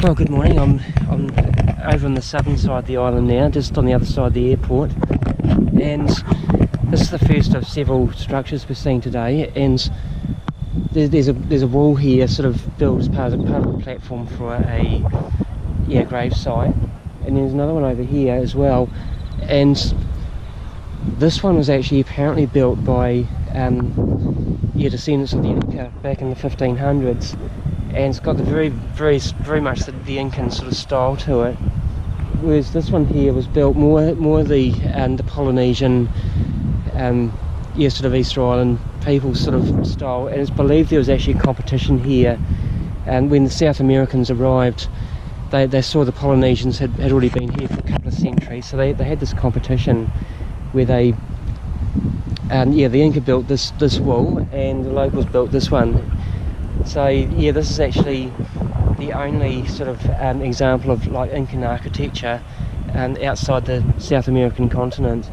Well, good morning. I'm over on the southern side of the island now, just on the other side of the airport, and this is the first of several structures we're seeing today. And there's a wall here, sort of built as part of the platform for a gravesite, and there's another one over here as well. And this one was actually apparently built by descendants of the Inca back in the 1500s. And it's got the very much the Incan sort of style to it, whereas this one here was built more the Polynesian sort of Easter Island people sort of style. And it's believed there was actually a competition here, and when the South Americans arrived, they saw the Polynesians had already been here for a couple of centuries, so they had this competition where they the Inca built this wall and the locals built this one. So yeah, this is actually the only sort of example of like Incan architecture outside the South American continent.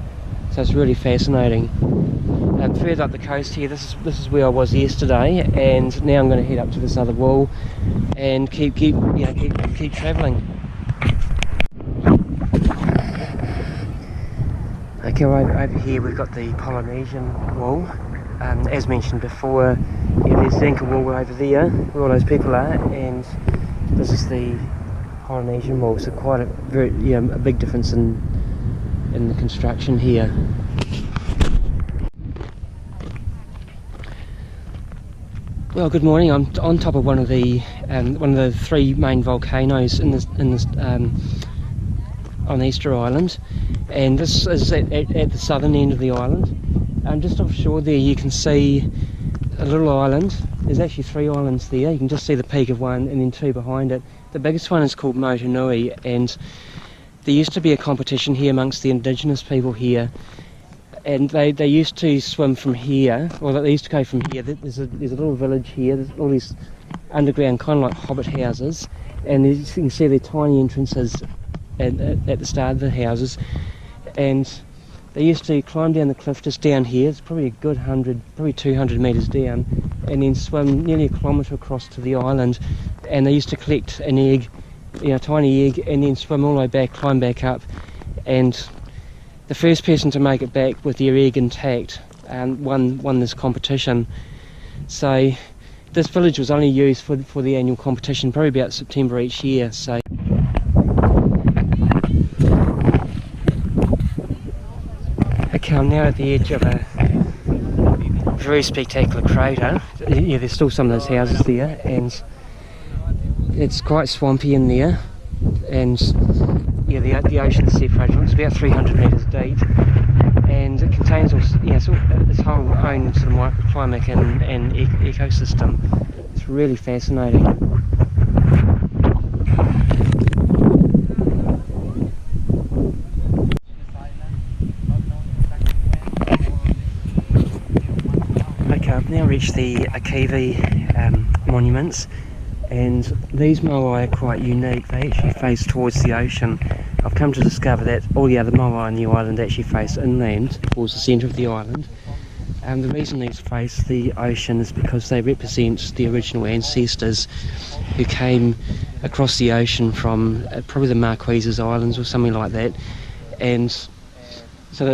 So it's really fascinating. Further up the coast here, this is where I was yesterday, and now I'm going to head up to this other wall and keep travelling. Okay, right over here we've got the Polynesian wall. As mentioned before, there's the Inca wall over there where all those people are, and this is the Polynesian wall. So quite a big difference in the construction here. Well, good morning. I'm on top of one of the three main volcanoes on Easter Island, and this is at the southern end of the island. Just offshore there you can see a little island. There's actually three islands there. You can just see the peak of one and then two behind it. The biggest one is called Motunui, and there used to be a competition here amongst the indigenous people here, and they used to swim from here, or they used to go from here. There's a little village here. There's all these underground kind of like hobbit houses, and as you can see they're tiny entrances at the start of the houses, and they used to climb down the cliff just down here. It's probably a good 200 metres down, and then swim nearly a kilometre across to the island. And they used to collect an egg, tiny egg, and then swim all the way back, climb back up. And the first person to make it back with their egg intact won this competition. So this village was only used for the annual competition, probably about September each year. So. Okay, I'm now at the edge of a very spectacular crater. Yeah, there's still some of those houses there, and it's quite swampy in there, and yeah, the ocean's separated. It's about 300 metres deep, and it contains its whole own sort of microclimate and ecosystem. It's really fascinating. I've now reached the Akivi monuments, and these moai are quite unique. They actually face towards the ocean. I've come to discover that all the other moai on the island actually face inland towards the centre of the island. The reason these face the ocean is because they represent the original ancestors who came across the ocean from probably the Marquesas Islands or something like that, and so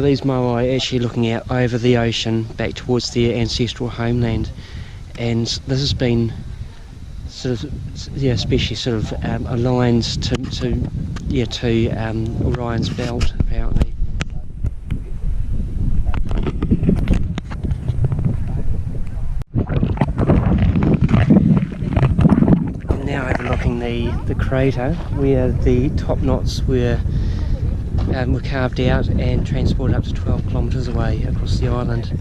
these moai are actually looking out over the ocean back towards their ancestral homeland, and this has been especially aligned to Orion's belt apparently. I'm now overlooking the crater where the top knots were carved out and transported up to 12 kilometres away across the island.